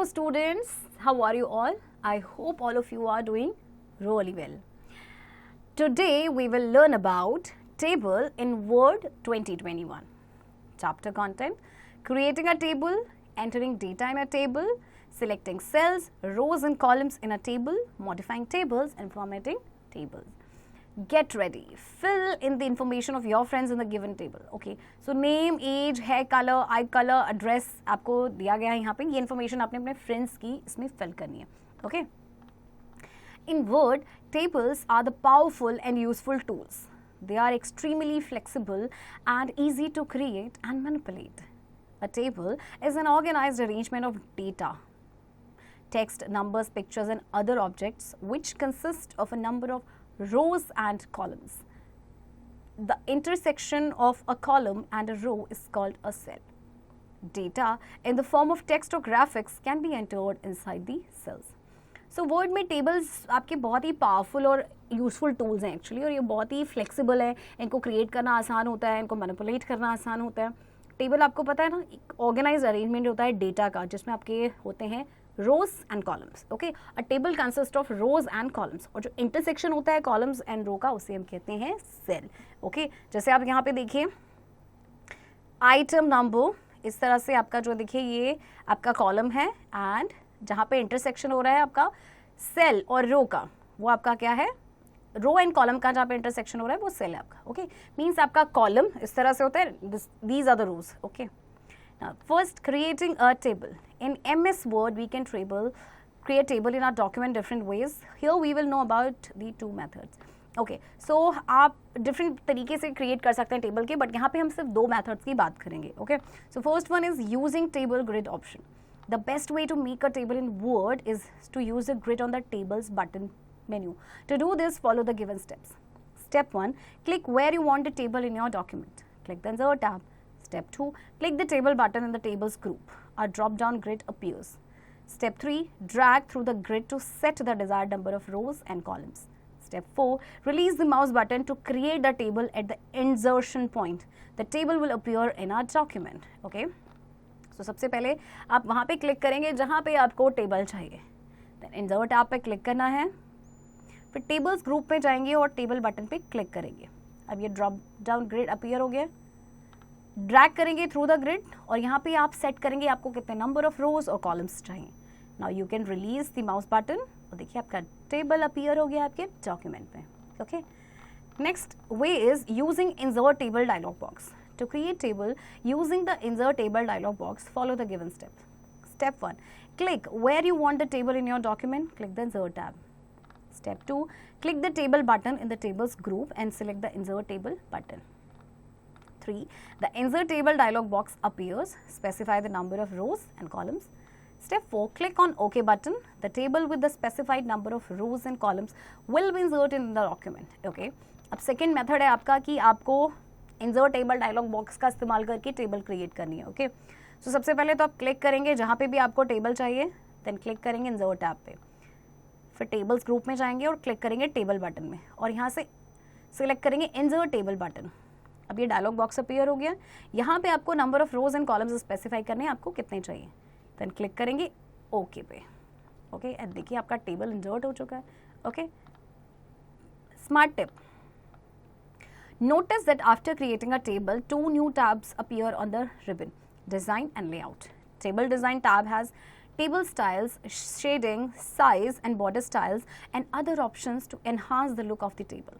students, how are you all? I hope all of you are doing really well. Today we will learn about table in Word 2021. Chapter content: creating a table, entering data in a table, selecting cells, rows and columns in a table, modifying tables and formatting tables. Get ready. Fill in the information of your friends in the given table. Okay. So name, age, hair color, eye color, address आपको दिया गया है यहाँ पे. ये information आपने अपने friends की इसमें fill करनी है. Okay. In Word, tables are the powerful and useful tools. They are extremely flexible and easy to create and manipulate. A table is an organized arrangement of data, text, numbers, pictures and other objects which consist of a number of rows and columns. The intersection of a column and a row is called a cell. Data in the form of text or graphics can be entered inside the cells. So Word में tables आपके बहुत ही powerful और useful tools हैं actually, और ये बहुत ही flexible है. इनको create करना आसान होता है, इनको manipulate करना आसान होता है. Table आपको पता है ना, एक organized arrangement होता है data का, जिसमें आपके होते हैं rows and columns. Okay, a table consists of rows and columns. और जो intersection होता है columns and row का, उसे हम कहते हैं cell. Okay, जैसे आप यहाँ पे देखिए item number, इस तरह से आपका जो देखिए ये आपका column है, and जहाँ पे intersection हो रहा है आपका cell और row का, वो आपका क्या है, रो एंड कॉलम का जहाँ पे इंटरसेक्शन हो रहा है वो सेल है आपका. ओके, मीन्स आपका कॉलम इस तरह से होता है. These are the rules. Okay, first, creating a table. In MS Word, we can create table in our document different ways. Here we will know about the two methods. Okay, so आप different तरीके से create कर सकते हैं table के, but यहाँ पे हम सिर्फ दो methods की बात करेंगे. Okay, so first one is using table grid option. The best way to make a table in Word is to use the grid on the tables button menu. To do this, follow the given steps. Step 1, click where you want the table in your document. Click the Insert tab. Step 2, click the table button in the tables group. A drop-down grid appears. Step 3, drag through the grid to set the desired number of rows and columns. Step 4, release the mouse button to create the table at the insertion point. The table will appear in our document. Okay? So सबसे पहले आप वहाँ पे click करेंगे जहाँ पे आपको table चाहिए. Then Insert tab पे क्लिक करना है. फिर टेबल्स ग्रुप पे जाएंगे और टेबल बटन पे क्लिक करेंगे. अब ये ड्रॉप डाउन ग्रिड अपीयर हो गया. ड्रैग करेंगे थ्रू द ग्रिड और यहाँ पे आप सेट करेंगे आपको कितने नंबर ऑफ रोज और कॉलम्स चाहिए. Now you can release the mouse button और देखिए आपका टेबल अपीयर हो गया आपके डॉक्यूमेंट में. Okay, next way is using insert table dialog box. To create table using the insert table dialog box, follow the given steps. Step 1, click where you want the table in your document. Click the Insert tab. Step 2, click the table button in the tables group and select the Insert table button. 3, the Insert table dialog box appears. Specify the number of rows and columns. Step 4, click on OK button. The table with the specified number of rows and columns will be inserted in the document. Okay. अब second method है आपका कि आपको Insert table dialog box का इस्तेमाल करके table create करनी है. Okay. So सबसे पहले तो आप क्लिक करेंगे जहाँ पे भी आपको टेबल चाहिए, देन क्लिक करेंगे इंसर्ट टैब पे. फिर टेबल्स ग्रुप में जाएंगे और क्लिक करेंगे टेबल बटन में और यहाँ से सिलेक्ट करेंगे इंसर्ट टेबल बटन. अब ये डायलॉग बॉक्स अपीयर हो गया. यहाँ पे आपको number of rose and columns specify करने हैं, आपको कितने चाहिए. देन क्लिक करेंगे ओके पे. ओके, एंड देखिए आपका टेबल इंसर्ट हो चुका है. Okay, smart tip. Notice that after creating a table, two new tabs appear on the ribbon: Design and Layout. Table Design tab has table styles, shading, size and border styles and other options to enhance the look of the table.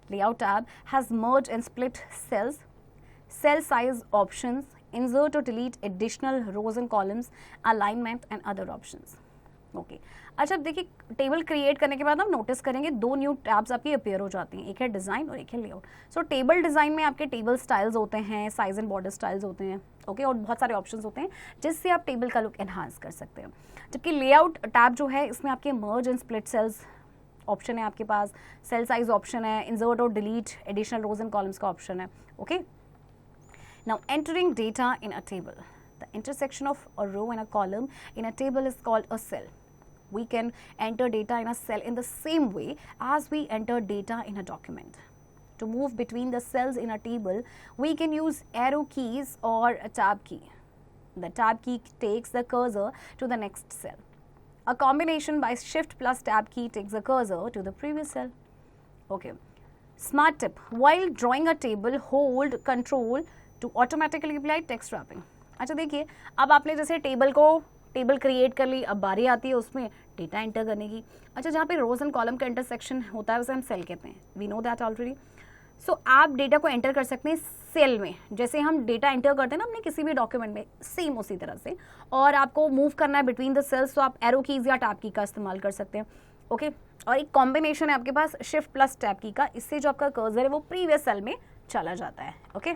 Layout tab has merge and split cells, cell size options, insert or delete additional rows and columns, alignment and other options. Okay, अच्छा अब देखिए table create करने के बाद आप notice करेंगे दो new tabs आपकी अपीयर हो जाती हैं. एक है डिज़ाइन और एक है लेआउट. सो टेबल डिज़ाइन में आपके टेबल स्टाइल्स होते हैं, साइज एंड बॉर्डर स्टाइल्स होते हैं. ओके, और बहुत सारे ऑप्शंस होते हैं जिससे आप टेबल का लुक एनहांस कर सकते हैं. जबकि लेआउट टैब जो है इसमें आपके merge and split cells option है आपके पास, सेल साइज ऑप्शन है, इंसर्ट और delete additional rows and columns का ऑप्शन है. Okay, now entering data in a table. The intersection of a row and a column in a table is called a cell. We can enter data in a cell in the same way as we enter data in a document. To move between the cells in a table, we can use arrow keys or a tab key. The tab key takes the cursor to the next cell. A combination by shift plus tab key takes the cursor to the previous cell. Okay. Smart tip. While drawing a table, hold control to automatically apply text wrapping. अच्छा देखिए, अब आपने जैसे table create कर ली, अब बारी आती है उसमें डेटा एंटर करने की. अच्छा, जहाँ पे रोज एंड कॉलम का इंटरसेक्शन होता है उसे हम सेल कहते हैं. We know that already. So आप डेटा को एंटर कर सकते हैं सेल में, जैसे हम डेटा एंटर करते हैं ना अपने किसी भी डॉक्यूमेंट में, सेम उसी तरह से. और आपको मूव करना है बिटवीन द सेल्स, तो आप एरो कीज या टैब की का इस्तेमाल कर सकते हैं. ओके. और एक कॉम्बिनेशन है आपके पास शिफ्ट प्लस टैब की का, इससे जो आपका कर्सर है वो प्रीवियस सेल में चला जाता है. ओके.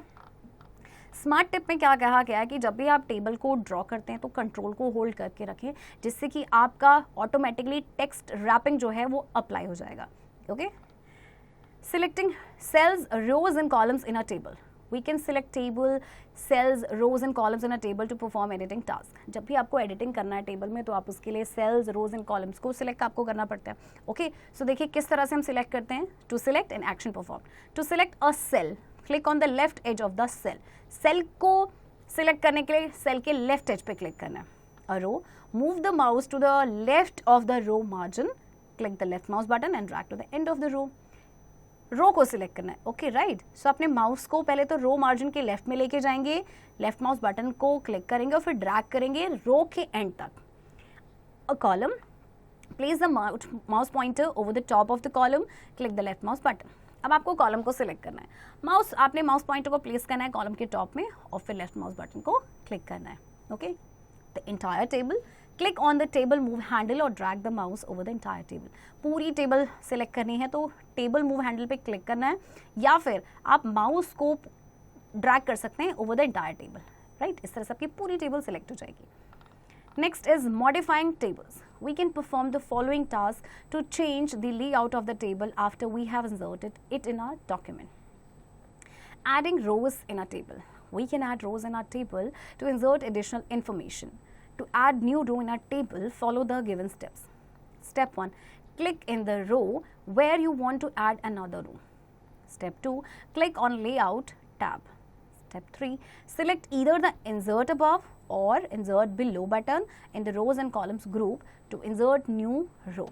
स्मार्ट टिप में क्या कहा गया है कि जब भी आप टेबल को ड्रॉ करते हैं तो कंट्रोल को होल्ड करके रखें, जिससे कि आपका ऑटोमेटिकली टेक्स्ट रैपिंग जो है वो अप्लाई हो जाएगा. Okay. Selecting cells, rows and columns in a table. We can select table, cells, rows and columns in a table to perform editing task. जब भी आपको एडिटिंग करना है टेबल में तो आप उसके लिए cells, rows and columns को सिलेक्ट आपको करना पड़ता है. ओके. सो देखिए किस तरह से हम सिलेक्ट करते हैं. To select an action performed. To select a cell, click on the left edge of the cell. Cell को सिलेक्ट करने के लिए सेल के लेफ्ट एज पे क्लिक करना है. A row, move the mouse to the left of the row margin. Click the left mouse button and drag to the end of the row. रो को select करना है. Okay right. सो अपने mouse को पहले तो रो मार्जिन के लेफ्ट में लेके जाएंगे, लेफ्ट माउस बटन को क्लिक करेंगे और फिर ड्रैग करेंगे रो के एंड तक. A column, place the mouse pointer over the top of the column, click the left mouse button. अब आपको कॉलम को सिलेक्ट करना है. आपने माउस पॉइंटर को प्लेस करना है कॉलम के टॉप में और फिर लेफ्ट माउस बटन को क्लिक करना है. Okay. The entire table, click on the table move handle और drag the mouse over the entire table. पूरी टेबल सेलेक्ट करनी है तो टेबल मूव हैंडल पे क्लिक करना है, या फिर आप माउस को ड्रैग कर सकते हैं over the entire table. Right. इस तरह से आपकी पूरी टेबल सेलेक्ट हो जाएगी. Next is modifying tables. We can perform the following task to change the layout of the table after we have inserted it in our document. Adding rows in a table. We can add rows in our table to insert additional information. To add new row in our table, follow the given steps. Step 1. Click in the row where you want to add another row. Step 2. Click on Layout tab. Step 3. Select either the Insert Above or Insert Below button in the Rows and Columns group to insert new row.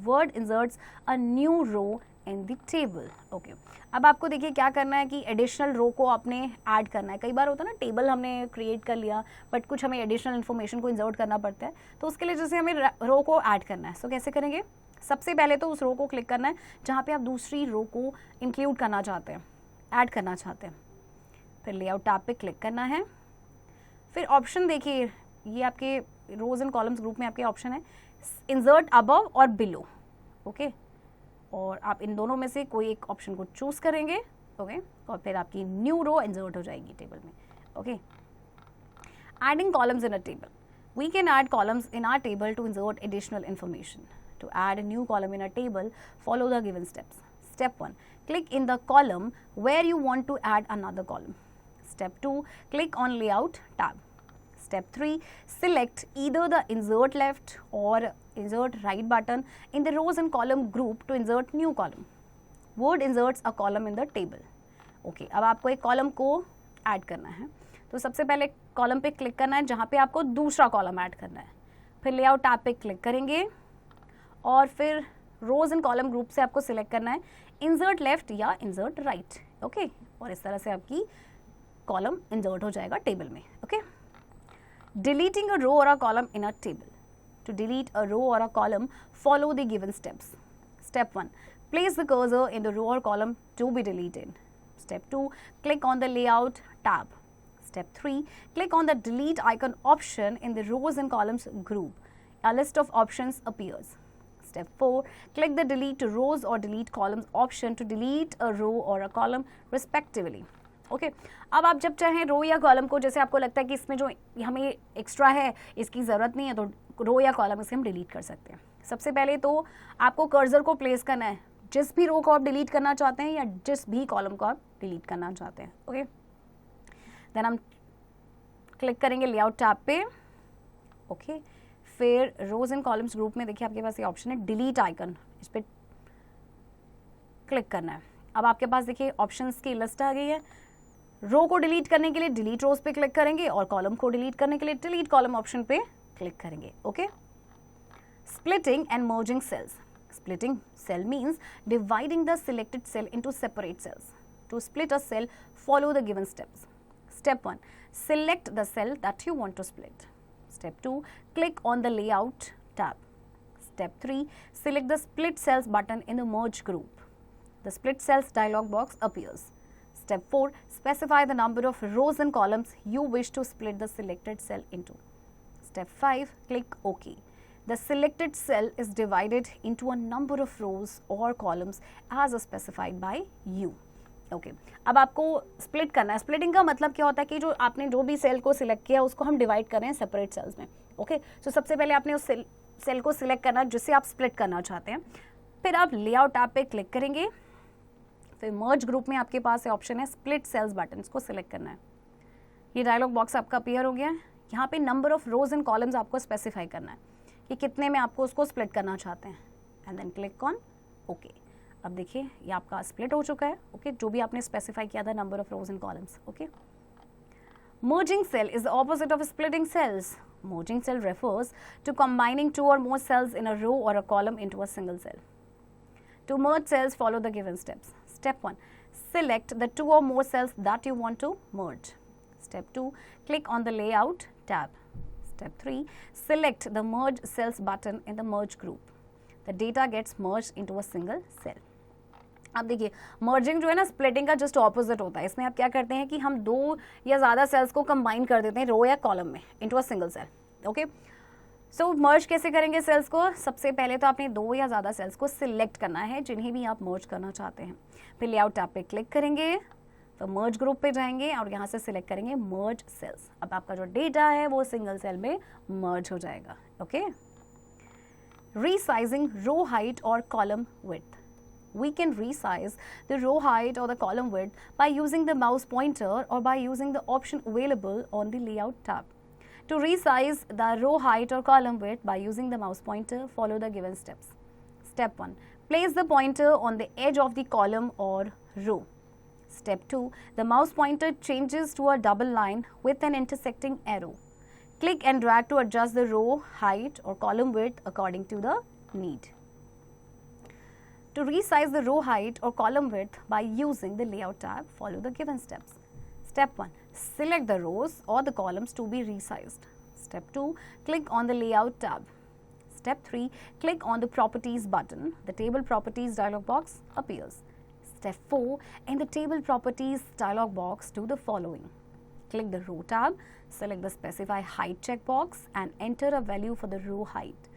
Word inserts a new row in the table. Okay. अब आपको देखिए क्या करना है कि additional रो को आपने add करना है. कई बार होता है ना टेबल हमने क्रिएट कर लिया बट कुछ हमें एडिशनल इन्फॉर्मेशन को इंसर्ट करना पड़ता है, तो उसके लिए जैसे हमें रो को ऐड करना है. सो कैसे करेंगे. सबसे पहले तो उस रो को क्लिक करना है जहाँ पे आप दूसरी रो को इंक्लूड करना चाहते हैं, ऐड करना चाहते हैं. फिर लेआउट टैब पे क्लिक करना है. फिर ऑप्शन देखिए, ये आपके रोज एंड कॉलम्स ग्रुप में आपके ऑप्शन है इंसर्ट अबव और बिलो. ओके. और आप इन दोनों में से कोई एक ऑप्शन को चूज करेंगे. ओके. और फिर आपकी न्यू रो इंसर्ट हो जाएगी टेबल में. Okay. Adding columns in a table. We can add columns in our table to insert additional information. To add a new column in a table, follow the given steps. Step 1. Click in the column where you want to add another column. Step 2. Click on Layout tab. Step 3. Select either the Insert Left or Insert Right button in the Rows and Column group to insert new column. Word inserts a column in the table. Okay, अब आपको एक column को add करना है, तो सबसे पहले column पे क्लिक करना है जहाँ पे आपको दूसरा कॉलम ऐड करना है. फिर लेआउट टैब पे क्लिक करेंगे और फिर रोज एंड कॉलम ग्रुप से आपको सिलेक्ट करना है इंसर्ट लेफ्ट या इंसर्ट राइट. ओके. और इस तरह से आपकी कॉलम इंसर्ट हो जाएगा टेबल में. Okay. Deleting a row or a column in a table. To delete a row or a column, follow the given steps. Step 1. Place the cursor in the row or column to be deleted. Step 2. Click on the Layout tab. Step 3. Click on the Delete icon option in the Rows and Columns group. A list of options appears. Step 4. Click the Delete Rows or Delete Columns option to delete a row or a column respectively. Okay. अब आप जब चाहें रो या column को, जैसे आपको लगता है कि इसमें जो हमें एक्स्ट्रा है इसकी ज़रूरत नहीं है, तो रो या कॉलम इसे हम डिलीट कर सकते हैं. सबसे पहले तो आपको कर्सर को प्लेस करना है जिस भी रो को आप डिलीट करना चाहते हैं या जिस भी कॉलम को आप डिलीट करना चाहते हैं. ओके. देन हम क्लिक करेंगे लेआउट टैब पे. ओके. फिर रोज एंड कॉलम्स ग्रुप में देखिए आपके पास ये ऑप्शन है डिलीट आइकन, इस पर क्लिक करना है. अब आपके पास देखिए ऑप्शंस की लिस्ट आ गई है. रो को डिलीट करने के लिए डिलीट रोज पे क्लिक करेंगे और कॉलम को डिलीट करने के लिए डिलीट कॉलम ऑप्शन पे क्लिक करेंगे. Okay. Splitting and merging cells. Splitting cell means dividing the selected cell into separate cells. To split a cell, follow the given steps. Step 1. Select the cell that you want to split. Step 2. Click on the layout tab. Step 3. Select the split cells button in the merge group. The split cells dialog box appears. Step 4. Specify the number of rows and columns you wish to split the selected cell into. Step 5. Click OK. The selected cell is divided into a number of rows or columns as specified by you. Okay. अब आपको split करना है. Splitting का मतलब क्या होता है कि जो आपने जो भी सेल को सिलेक्ट किया उसको हम डिवाइड कर रहे हैं सेपरेट सेल्स में. ओके. सो सबसे पहले आपने उस सेल को सिलेक्ट करना जिससे आप स्प्लिट करना चाहते हैं. फिर आप लेआउट टैब पे क्लिक करेंगे. फिर मर्ज ग्रुप में आपके पास ऑप्शन है स्प्लिट सेल्स बटन, इसको सिलेक्ट करना है. ये डायलॉग बॉक्स आपका अपीयर हो गया है. यहाँ पे number of rose and columns आपको स्पेसिफाई करना है कि कितने में आपको उसको स्प्लिट करना चाहते हैं. And then click on okay. अब देखिए ये आपका स्प्लिट हो चुका है. ओके. जो भी आपने स्पेसिफाई किया था number of rose and columns. Okay. Merging cell is the opposite of splitting cells. Merging cell refers to combining two or more cells in a row or a column into a single cell. To merge cells, follow the given steps. Step 1. Select the two or more cells that you want to merge. Step 2. Click on the layout tab. Step 3. Select the merge cells button in the merge group. The data gets merged into a single cell. अब देखिए merging जो है ना splitting का just opposite होता है. इसमें आप क्या करते हैं कि हम दो या ज़्यादा सेल्स को कंबाइन कर देते हैं रो या कॉलम में into a single cell. Okay. So merge कैसे करेंगे सेल्स को? सबसे पहले तो आपने दो या ज़्यादा सेल्स को सिलेक्ट करना है जिन्हें भी आप मर्ज करना चाहते हैं. फिर लेआउट टैब पे क्लिक करेंगे, तो मर्ज ग्रुप पे जाएंगे और यहाँ से सिलेक्ट करेंगे मर्ज सेल्स. अब आपका जो डेटा है वो सिंगल सेल में मर्ज हो जाएगा. ओके. रीसाइजिंग रो हाइट और column width. We can resize the row height or the column width by using the mouse pointer or by using the option available on the layout tab. To resize the row height or column width by using the mouse pointer, follow the given steps. Step 1. Place the pointer on the edge of the column or row. Step 2. The mouse pointer changes to a double line with an intersecting arrow. Click and drag to adjust the row height or column width according to the need. To resize the row height or column width by using the layout tab, follow the given steps. Step 1. Select the rows or the columns to be resized. Step 2. Click on the layout tab. Step 3. Click on the properties button. The table properties dialog box appears. Step 4. In the table properties dialog box, do the following. Click the row tab, select the specify height checkbox and enter a value for the row height.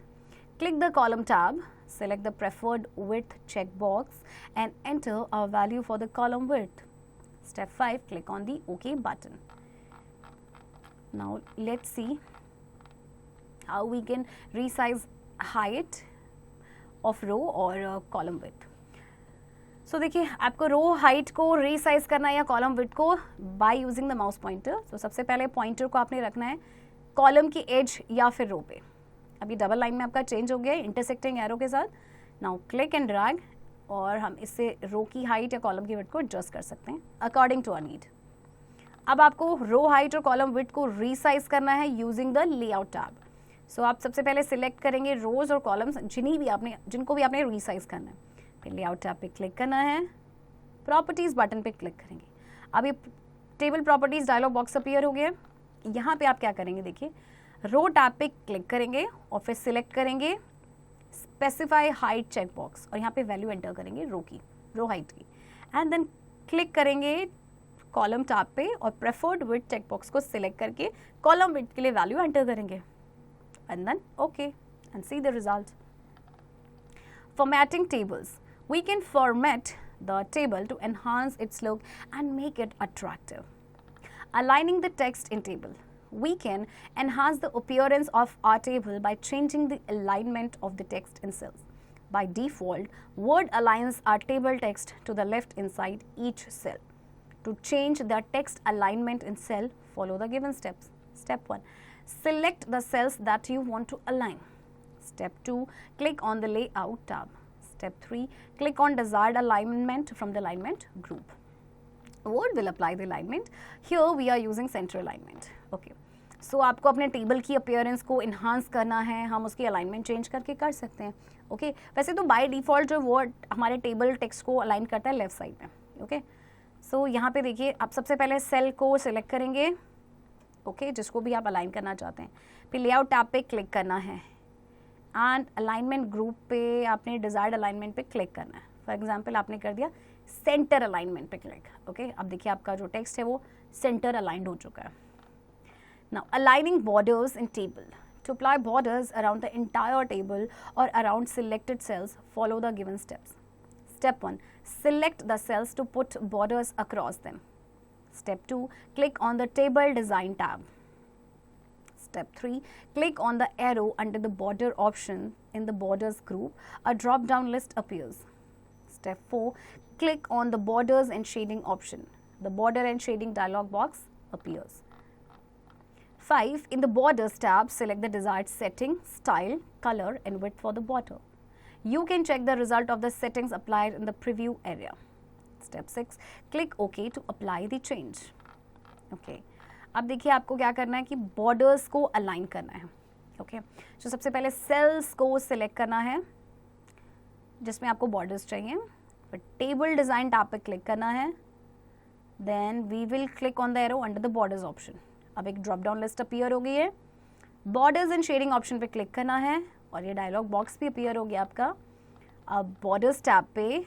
Click the column tab, select the preferred width checkbox and enter a value for the column width. Step 5. Click on the OK button. Now let's see how we can resize height of row or column width. So देखिए आपको row height को resize करना है या column width को by using the mouse pointer. तो सबसे पहले पॉइंटर को आपने रखना है कॉलम की एज या फिर रो पे. अभी डबल लाइन में आपका चेंज हो गया है इंटरसेक्टिंग एरो के साथ. नाउ क्लिक एंड ड्रैग और हम इससे रो की हाइट या कॉलम की विड्थ को एडजस्ट कर सकते हैं अकॉर्डिंग टू आवर नीड. अब आपको रो हाइट और कॉलम विड्थ को रीसाइज करना है using the layout tab. So आप सबसे पहले सिलेक्ट करेंगे रोज और कॉलम्स जिनको भी आपने रीसाइज करना है. फिर लेआउट टैब पे क्लिक करना है, प्रॉपर्टीज बटन पे क्लिक करेंगे. अब ये table properties dialog box appear हो गया. यहाँ पे आप क्या करेंगे देखिए रो टैब पे क्लिक करेंगे और फिर सिलेक्ट करेंगे स्पेसिफाई हाइट चेक बॉक्स और यहाँ पे वैल्यू एंटर करेंगे रो हाइट की. एंड देन क्लिक करेंगे कॉलम टैब पे और प्रेफर्ड विड्थ चेक बॉक्स को सिलेक्ट करके कॉलम विड्थ के लिए वैल्यू एंटर करेंगे. And then okay and see the result. Formatting tables. We can format the table to enhance its look and make it attractive. Aligning the text in table. We can enhance the appearance of our table by changing the alignment of the text in cells. By default, Word aligns our table text to the left inside each cell. To change the text alignment in cell, follow the given steps. Step 1. Select the cells that you want to align. Step 2. Click on the layout tab. Step 3. Click on desired alignment from the alignment group. word will apply the alignment. Here we are using center alignment. Okay. So आपको अपने table की appearance को enhance करना है, हम उसकी alignment change करके कर सकते हैं. ओके वैसे तो बाय डिफ़ॉल्ट जो वर्ड हमारे टेबल टेक्स्ट को अलाइन करता है लेफ्ट साइड में. ओके सो यहाँ पे देखिए आप सबसे पहले सेल को सिलेक्ट करेंगे. ओके जिसको भी आप अलाइन करना चाहते हैं. फिर लेआउट टैब पे क्लिक करना है एंड अलाइनमेंट ग्रुप पे आपने डिजायर्ड अलाइनमेंट पे क्लिक करना है. फॉर एग्जाम्पल आपने कर दिया सेंटर अलाइनमेंट पे क्लिक. ओके अब देखिए आपका जो टेक्स्ट है वो सेंटर अलाइंड हो चुका है. Now aligning borders in table. To apply borders around the entire table or around selected cells, follow the given steps. Step 1. Select the cells to put borders across them. Step 2. Click on the Table Design tab. Step 3. Click on the arrow under the border option in the borders group. A drop-down list appears. Step 4. Click on the borders and shading option. The border and shading dialog box appears. 5. In the Borders tab, select the desired setting, style, color and width for the border. You can check the result of the settings applied in the preview area. Step 6. Click OK to apply the change. Okay. अब देखिए आपको क्या करना है कि borders को align करना है. ओके तो सबसे पहले सेल्स को सिलेक्ट करना है जिसमें आपको बॉर्डर्स चाहिए. फिर टेबल डिज़ाइन टैब पे क्लिक करना है. Then we will click on the arrow under the borders option. अब एक ड्रॉप डाउन लिस्ट अपीयर हो गई है. बॉर्डर्स एंड शेडिंग ऑप्शन पे क्लिक करना है और ये डायलॉग बॉक्स भी अपीयर हो गया आपका. अब बॉर्डर्स टैब पे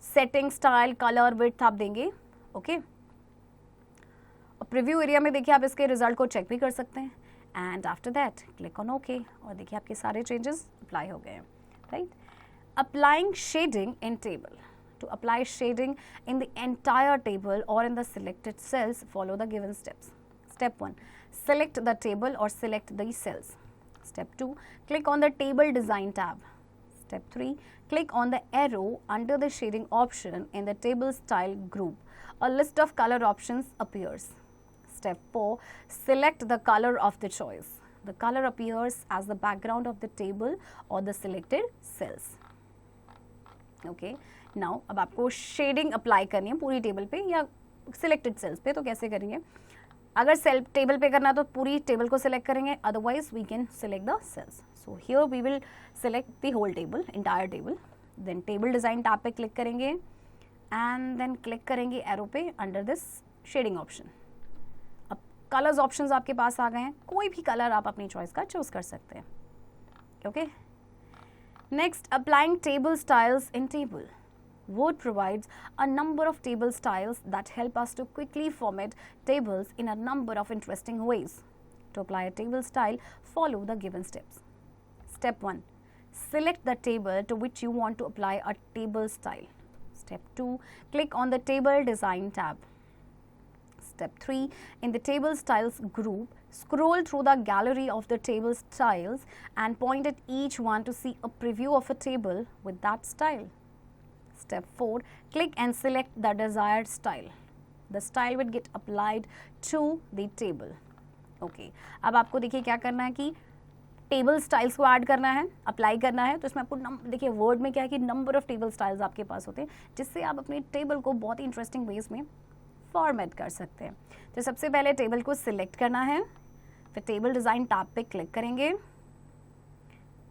सेटिंग, स्टाइल, कलर, विड्थ आप देंगे. ओके और प्रीव्यू एरिया में देखिए आप इसके रिजल्ट को चेक भी कर सकते हैं. And after that click on okay और देखिए आपके सारे चेंजेस अप्लाई हो गए हैं. Right. Applying shading in table. To apply shading in the entire table or in the selected cells, follow the given steps. Step 1. Select the table or select the cells. Step 2. Click on the Table Design tab. Step 3. Click on the arrow under the shading option in the Table Style group. A list of color options appears. Step 4. Select the color of the choice. The color appears as the background of the table or the selected cells. Okay. Now अब आपको shading apply करनी है पूरी table पे या selected sales पे. तो कैसे करेंगे? अगर सेल टेबल पे करना है तो पूरी टेबल को सिलेक्ट करेंगे, otherwise we can select the cells. So here we will select the whole table, entire table. Then table design tab पे क्लिक करेंगे एंड देन क्लिक करेंगे एरो पे अंडर दिस शेडिंग ऑप्शन. अब colours options आपके पास आ गए हैं. कोई भी कलर आप अपनी चॉइस का चूज कर सकते हैं. Okay next, applying table styles in table. Word provides a number of table styles that help us to quickly format tables in a number of interesting ways. To apply a table style, follow the given steps. Step 1. Select the table to which you want to apply a table style. Step 2. Click on the Table Design tab. Step 3. In the Table Styles group, scroll through the gallery of the table styles and point at each one to see a preview of a table with that style. Step 4. Click and select the desired style. The style will get applied to the table. Okay. अब आपको देखिए क्या करना है कि table styles को add करना है, अप्लाई करना है. तो इसमें आपको देखिए वर्ड में क्या है कि नंबर ऑफ टेबल स्टाइल्स आपके पास होते हैं जिससे आप अपने टेबल को बहुत ही इंटरेस्टिंग वेज में फॉर्मेट कर सकते हैं. तो सबसे पहले टेबल को सिलेक्ट करना है. फिर टेबल डिज़ाइन टैब पे क्लिक करेंगे.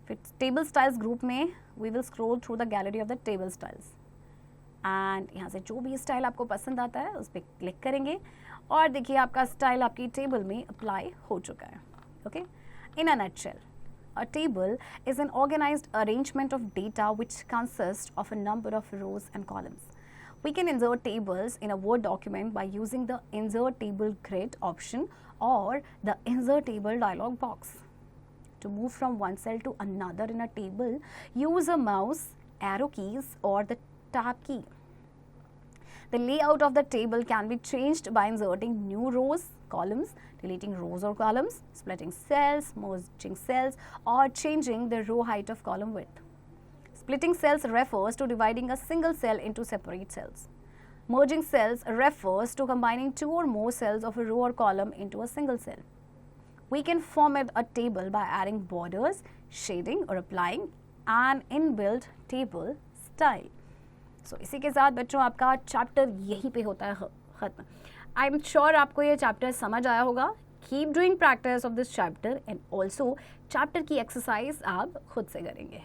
फिर टेबल स्टाइल्स ग्रुप में we will scroll through the gallery of the table styles and यहाँ से जो भी स्टाइल आपको पसंद आता है उस पर क्लिक करेंगे और देखिए आपका स्टाइल आपकी टेबल में अप्लाई हो चुका है. Okay in a nutshell, a table is an organized arrangement of data which consists of a number of rows and columns. We can insert tables in a Word document by using the Insert Table Grid option or the Insert Table dialog box. To move from one cell to another in a table, use a mouse, arrow keys or the tab key. The layout of the table can be changed by inserting new rows, columns, deleting rows or columns, splitting cells, merging cells, or changing the row height of column width. Splitting cells refers to dividing a single cell into separate cells. Merging cells refers to combining two or more cells of a row or column into a single cell. We can format a table by adding borders, shading, or applying an inbuilt table style. सो इसी के साथ बच्चों आपका chapter यहीं पे होता है ख़त्म। आई एम श्योर आपको ये चैप्टर समझ आया होगा। Keep doing practice of this chapter and also chapter की एक्सरसाइज आप खुद से करेंगे।